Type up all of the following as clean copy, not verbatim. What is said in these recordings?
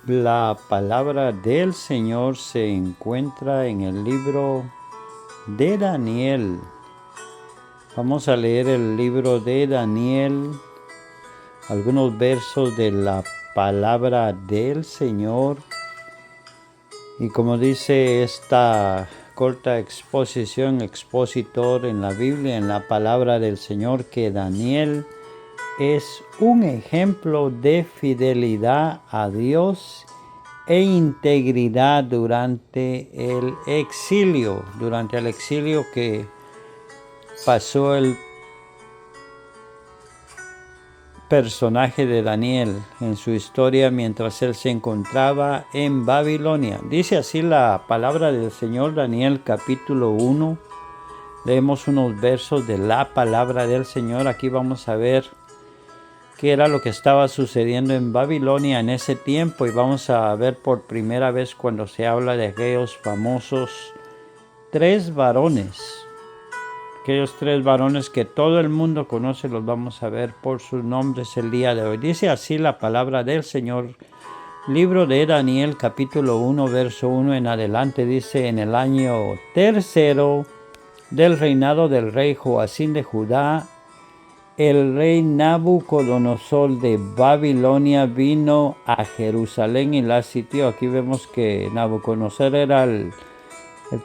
La palabra del Señor se encuentra en el libro de Daniel. Vamos a leer el libro de Daniel, algunos versos de la palabra del Señor. Y como dice esta corta expositor en la Biblia, en la palabra del Señor, que Daniel es un ejemplo de fidelidad a Dios e integridad durante el exilio que pasó el personaje de Daniel en su historia mientras él se encontraba en Babilonia. Dice así la palabra del Señor, Daniel capítulo 1. Leemos unos versos de la palabra del Señor. Aquí vamos a ver qué era lo que estaba sucediendo en Babilonia en ese tiempo, y vamos a ver por primera vez cuando se habla de aquellos famosos tres varones. Aquellos tres varones que todo el mundo conoce, los vamos a ver por sus nombres el día de hoy. Dice así la palabra del Señor. Libro de Daniel capítulo 1, verso 1 en adelante. Dice: en el año tercero del reinado del rey Joacim de Judá, el rey Nabucodonosor de Babilonia vino a Jerusalén y la sitió. Aquí vemos que Nabucodonosor era el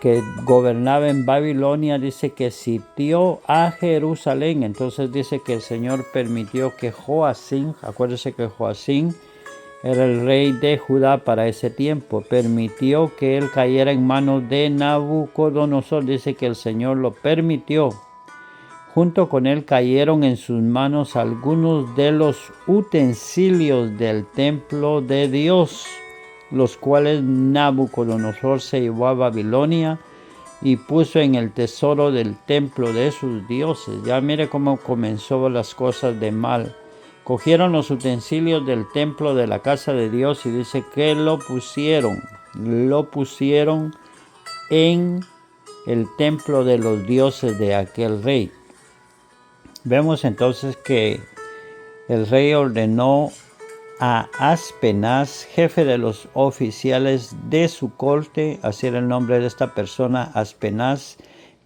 que gobernaba en Babilonia. Dice que sitió a Jerusalén. Entonces dice que el Señor permitió que Joacim, acuérdese que Joacim era el rey de Judá para ese tiempo, permitió que él cayera en manos de Nabucodonosor. Dice que el Señor lo permitió. Junto con él cayeron en sus manos algunos de los utensilios del templo de Dios, los cuales Nabucodonosor se llevó a Babilonia y puso en el tesoro del templo de sus dioses. Ya mire cómo comenzó las cosas de mal. Cogieron los utensilios del templo de la casa de Dios y dice que lo pusieron en el templo de los dioses de aquel rey. Vemos entonces que el rey ordenó a Aspenaz, jefe de los oficiales de su corte, así era el nombre de esta persona, Aspenaz,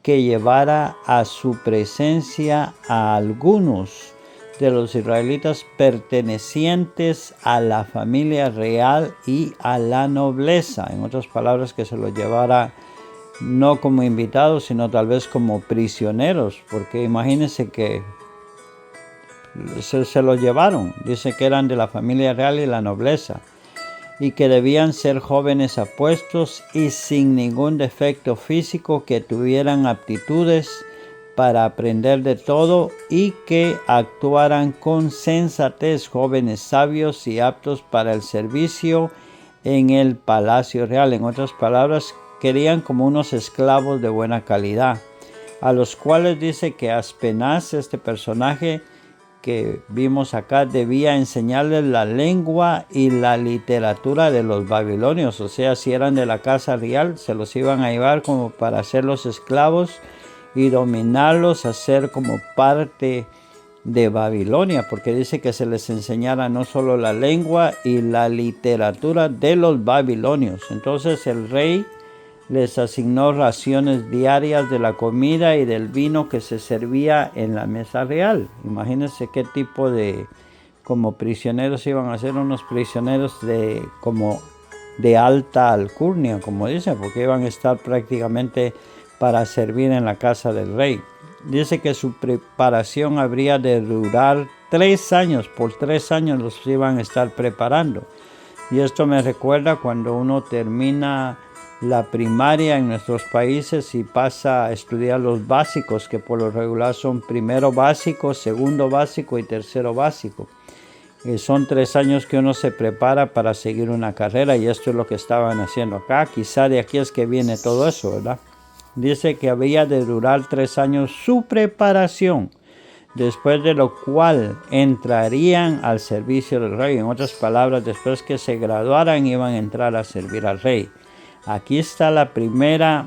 que llevara a su presencia a algunos de los israelitas pertenecientes a la familia real y a la nobleza. En otras palabras, que se los llevara no como invitados, sino tal vez como prisioneros, porque imagínense que se los llevaron. Dice que eran de la familia real y la nobleza, y que debían ser jóvenes apuestos y sin ningún defecto físico, que tuvieran aptitudes para aprender de todo y que actuaran con sensatez, jóvenes sabios y aptos para el servicio en el palacio real. En otras palabras, querían como unos esclavos de buena calidad, a los cuales dice que Aspenaz, este personaje que vimos acá, debía enseñarles la lengua y la literatura de los babilonios. O sea, si eran de la casa real, se los iban a llevar como para hacerlos esclavos y dominarlos, hacer como parte de Babilonia, porque dice que se les enseñara no solo la lengua y la literatura de los babilonios. Entonces el rey les asignó raciones diarias de la comida y del vino que se servía en la mesa real. Imagínense qué tipo de, como prisioneros iban a ser, unos prisioneros como de alta alcurnia, como dicen, porque iban a estar prácticamente para servir en la casa del rey. Dice que su preparación habría de durar 3 años. Por 3 años los iban a estar preparando. Y esto me recuerda cuando uno termina la primaria en nuestros países y pasa a estudiar los básicos, que por lo regular son primero básico, segundo básico y tercero básico. Son 3 años que uno se prepara para seguir una carrera, y esto es lo que estaban haciendo acá. Quizá de aquí es que viene todo eso, ¿verdad? Dice que había de durar 3 años su preparación, después de lo cual entrarían al servicio del rey. En otras palabras, después que se graduaran, iban a entrar a servir al rey. Aquí está la primera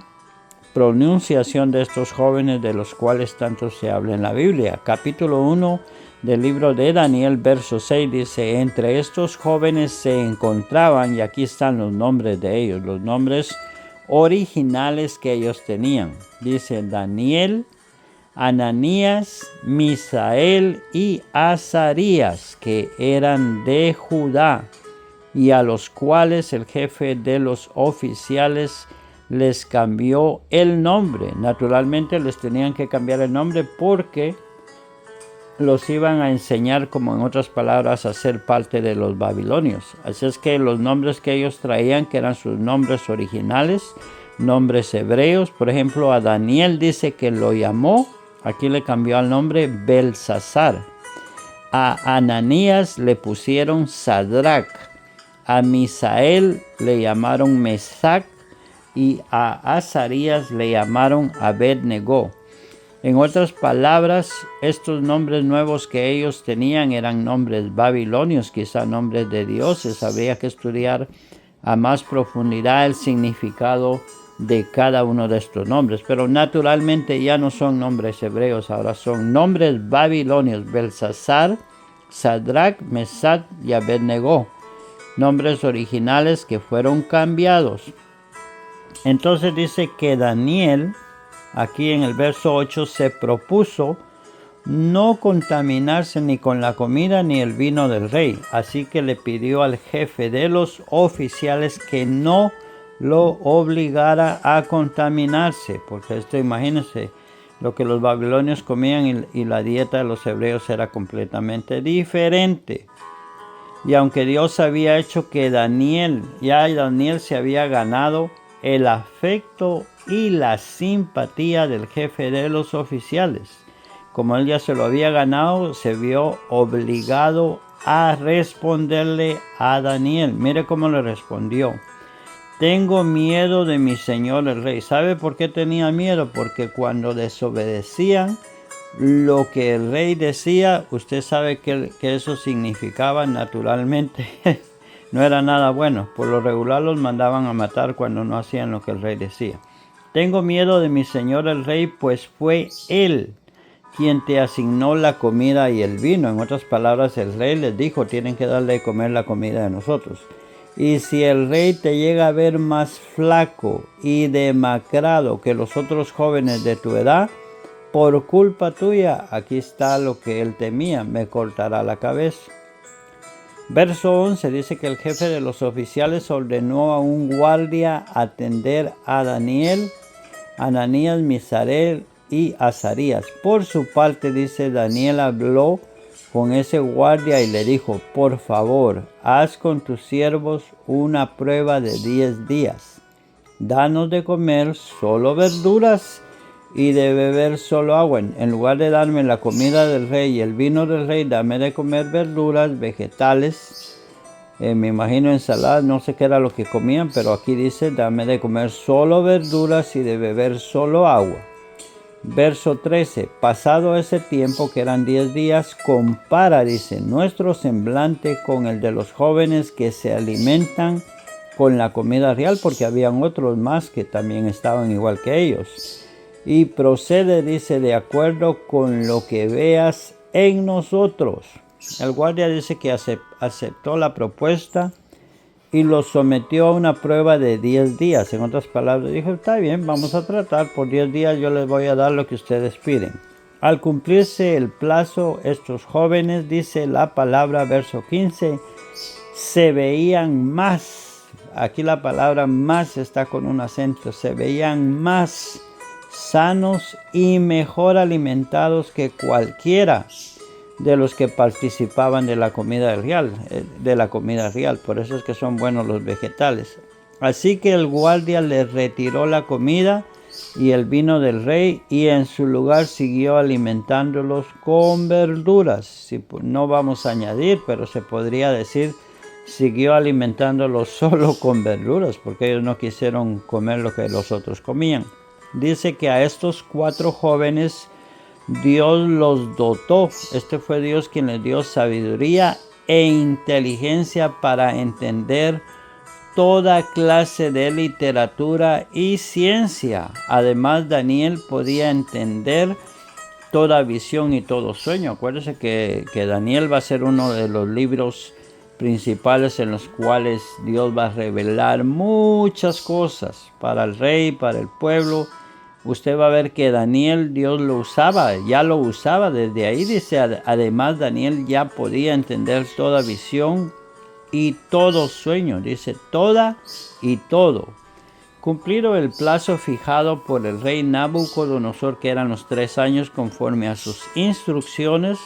pronunciación de estos jóvenes de los cuales tanto se habla en la Biblia. Capítulo 1, del libro de Daniel, verso 6, dice: entre estos jóvenes se encontraban, y aquí están los nombres de ellos, los nombres originales que ellos tenían. Dice Daniel, Ananías, Misael y Azarías, que eran de Judá, y a los cuales el jefe de los oficiales les cambió el nombre. Naturalmente les tenían que cambiar el nombre porque los iban a enseñar, como en otras palabras, a ser parte de los babilonios. Así es que los nombres que ellos traían, que eran sus nombres originales, nombres hebreos, por ejemplo, a Daniel dice que lo llamó, aquí le cambió al nombre Belsasar. A Ananías le pusieron Sadrach, a Misael le llamaron Mesac y a Azarías le llamaron Abednego. En otras palabras, estos nombres nuevos que ellos tenían eran nombres babilonios, quizá nombres de dioses. Habría que estudiar a más profundidad el significado de cada uno de estos nombres. Pero naturalmente ya no son nombres hebreos, ahora son nombres babilonios: Belsasar, Sadrach, Mesach y Abednego. Nombres originales que fueron cambiados. Entonces dice que Daniel, aquí en el verso 8, se propuso no contaminarse ni con la comida ni el vino del rey. Así que le pidió al jefe de los oficiales que no lo obligara a contaminarse. Porque esto, imagínense, lo que los babilonios comían y la dieta de los hebreos era completamente diferente. Y aunque Dios había hecho que Daniel se había ganado el afecto y la simpatía del jefe de los oficiales, como él ya se lo había ganado, se vio obligado a responderle a Daniel. Mire cómo le respondió: tengo miedo de mi señor el rey. ¿Sabe por qué tenía miedo? Porque cuando desobedecían lo que el rey decía, usted sabe que eso significaba naturalmente no era nada bueno. Por lo regular los mandaban a matar cuando no hacían lo que el rey decía. Tengo miedo de mi señor el rey, pues fue él quien te asignó la comida y el vino. En otras palabras, el rey les dijo: tienen que darle de comer la comida de nosotros. Y si el rey te llega a ver más flaco y demacrado que los otros jóvenes de tu edad, por culpa tuya, aquí está lo que él temía: me cortará la cabeza. Verso 11 dice que el jefe de los oficiales ordenó a un guardia atender a Daniel, Ananías, Misael y Azarías. Por su parte, dice, Daniel habló con ese guardia y le dijo: por favor, haz con tus siervos una prueba de 10 días. Danos de comer solo verduras y de beber solo agua. En lugar de darme la comida del rey y el vino del rey, dame de comer verduras, vegetales, me imagino ensaladas, no sé qué era lo que comían, pero aquí dice: dame de comer solo verduras y de beber solo agua. Verso 13, pasado ese tiempo, que eran 10 días, compara, dice, nuestro semblante con el de los jóvenes que se alimentan con la comida real, porque habían otros más que también estaban igual que ellos. Y procede, dice, de acuerdo con lo que veas en nosotros. El guardia dice que aceptó la propuesta y lo sometió a una prueba de 10 días. En otras palabras, dijo: está bien, vamos a tratar, por 10 días yo les voy a dar lo que ustedes piden. Al cumplirse el plazo, estos jóvenes, dice la palabra, verso 15, se veían más. Aquí la palabra más está con un acento. Se veían más sanos y mejor alimentados que cualquiera de los que participaban de la comida real, por eso es que son buenos los vegetales. Así que el guardia les retiró la comida y el vino del rey, y en su lugar siguió alimentándolos con verduras. No vamos a añadir, pero se podría decir: siguió alimentándolos solo con verduras, porque ellos no quisieron comer lo que los otros comían. Dice que a estos 4 jóvenes Dios los dotó. Este fue Dios quien les dio sabiduría e inteligencia para entender toda clase de literatura y ciencia. Además, Daniel podía entender toda visión y todo sueño. Acuérdense que Daniel va a ser uno de los libros principales en los cuales Dios va a revelar muchas cosas para el rey, para el pueblo. Usted va a ver que Daniel, Dios lo usaba, ya lo usaba desde ahí. Dice, además Daniel ya podía entender toda visión y todo sueño. Dice, toda y todo. Cumplido el plazo fijado por el rey Nabucodonosor, que eran los 3 años conforme a sus instrucciones,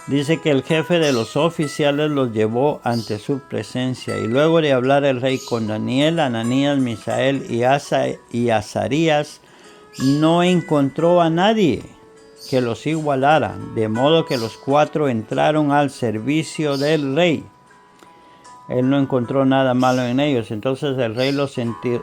dice que el jefe de los oficiales los llevó ante su presencia. Y luego de hablar el rey con Daniel, Ananías, Misael y Azarías, no encontró a nadie que los igualara, de modo que los 4 entraron al servicio del rey. Él no encontró nada malo en ellos. Entonces el rey los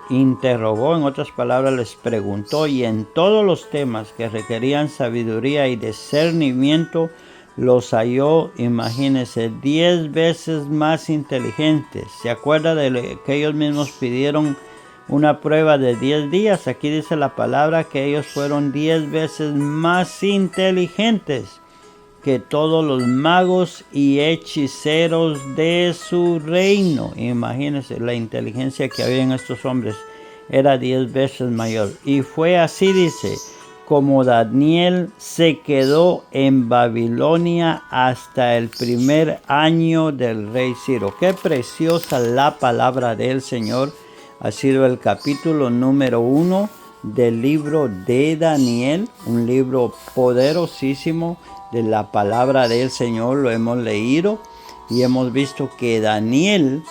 interrogó, en otras palabras les preguntó, y en todos los temas que requerían sabiduría y discernimiento, los halló, imagínense, 10 veces más inteligentes. ¿Se acuerda de que ellos mismos pidieron una prueba de 10 días? Aquí dice la palabra que ellos fueron 10 veces más inteligentes que todos los magos y hechiceros de su reino. Imagínense, la inteligencia que había en estos hombres era 10 veces mayor. Y fue así, dice, como Daniel se quedó en Babilonia hasta el primer año del rey Ciro. Qué preciosa la palabra del Señor. Ha sido el capítulo número 1 del libro de Daniel, un libro poderosísimo de la palabra del Señor. Lo hemos leído y hemos visto que Daniel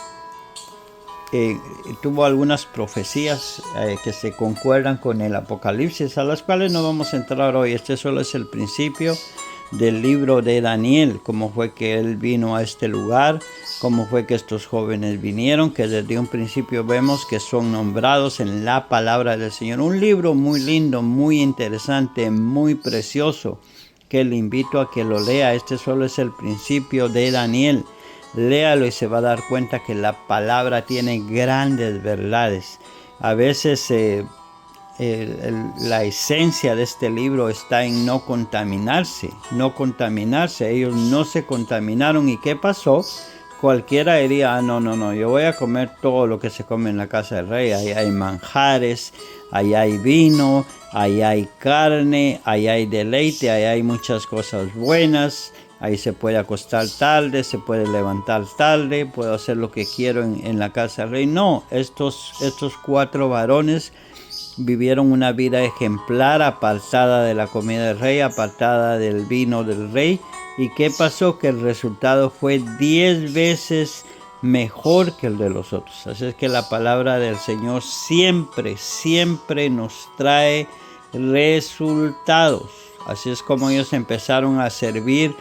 tuvo algunas profecías que se concuerdan con el Apocalipsis, a las cuales no vamos a entrar hoy. Este solo es el principio del libro de Daniel, cómo fue que él vino a este lugar, cómo fue que estos jóvenes vinieron, que desde un principio vemos que son nombrados en la palabra del Señor. Un libro muy lindo, muy interesante, muy precioso, que le invito a que lo lea. Este solo es el principio de Daniel. Léalo y se va a dar cuenta que la palabra tiene grandes verdades. A veces la esencia de este libro está en no contaminarse. Ellos no se contaminaron. ¿Y qué pasó? Cualquiera diría, no, yo voy a comer todo lo que se come en la casa del rey. Ahí hay manjares, ahí hay vino, ahí hay carne, ahí hay deleite, ahí hay muchas cosas buenas. Ahí se puede acostar tarde, se puede levantar tarde, puedo hacer lo que quiero en la casa del rey. No, estos 4 varones vivieron una vida ejemplar, apartada de la comida del rey, apartada del vino del rey. ¿Y qué pasó? Que el resultado fue 10 veces mejor que el de los otros. Así es que la palabra del Señor siempre nos trae resultados. Así es como ellos empezaron a servir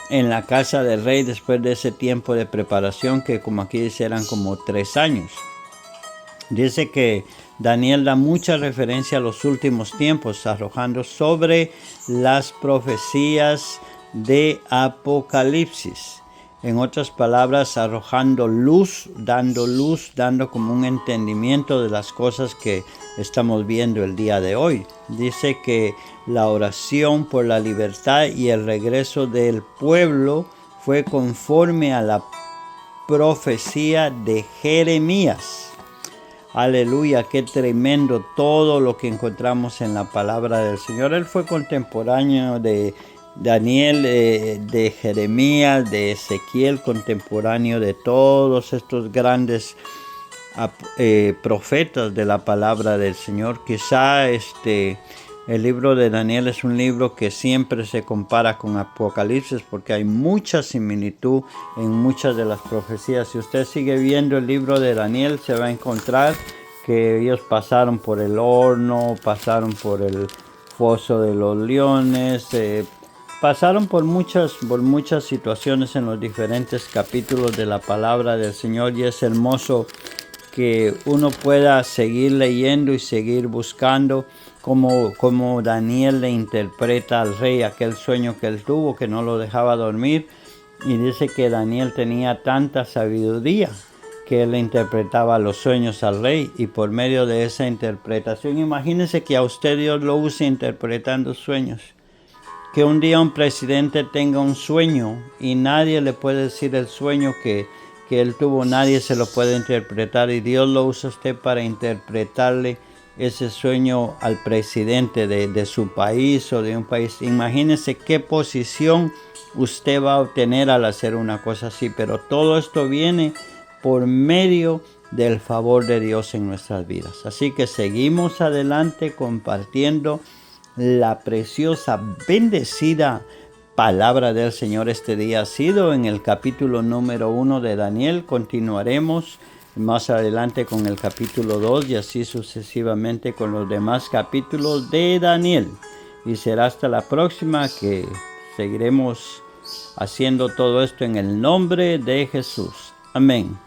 en la casa del rey después de ese tiempo de preparación, que como aquí dice eran como 3 años. Dice que Daniel da mucha referencia a los últimos tiempos, arrojando sobre las profecías de Apocalipsis. En otras palabras, arrojando luz, dando como un entendimiento de las cosas que estamos viendo el día de hoy. Dice que la oración por la libertad y el regreso del pueblo fue conforme a la profecía de Jeremías. Aleluya, qué tremendo todo lo que encontramos en la palabra del Señor. Él fue contemporáneo de Daniel, de Jeremías, de Ezequiel, contemporáneo de todos estos grandes profetas de la palabra del Señor. Quizá el libro de Daniel es un libro que siempre se compara con Apocalipsis porque hay mucha similitud en muchas de las profecías. Si usted sigue viendo el libro de Daniel, se va a encontrar que ellos pasaron por el horno, pasaron por el foso de los leones, pasaron por muchas situaciones en los diferentes capítulos de la palabra del Señor, y es hermoso que uno pueda seguir leyendo y seguir buscando cómo Daniel le interpreta al rey aquel sueño que él tuvo, que no lo dejaba dormir. Y dice que Daniel tenía tanta sabiduría que él interpretaba los sueños al rey, y por medio de esa interpretación, imagínense que a usted Dios lo use interpretando sueños. Que un día un presidente tenga un sueño y nadie le puede decir el sueño que él tuvo, nadie se lo puede interpretar, y Dios lo usa a usted para interpretarle ese sueño al presidente de su país o de un país. Imagínense qué posición usted va a obtener al hacer una cosa así, pero todo esto viene por medio del favor de Dios en nuestras vidas. Así que seguimos adelante compartiendo la preciosa, bendecida palabra del Señor. Este día ha sido en el capítulo número 1 de Daniel. Continuaremos más adelante con el capítulo 2 y así sucesivamente con los demás capítulos de Daniel. Y será hasta la próxima que seguiremos haciendo todo esto en el nombre de Jesús. Amén.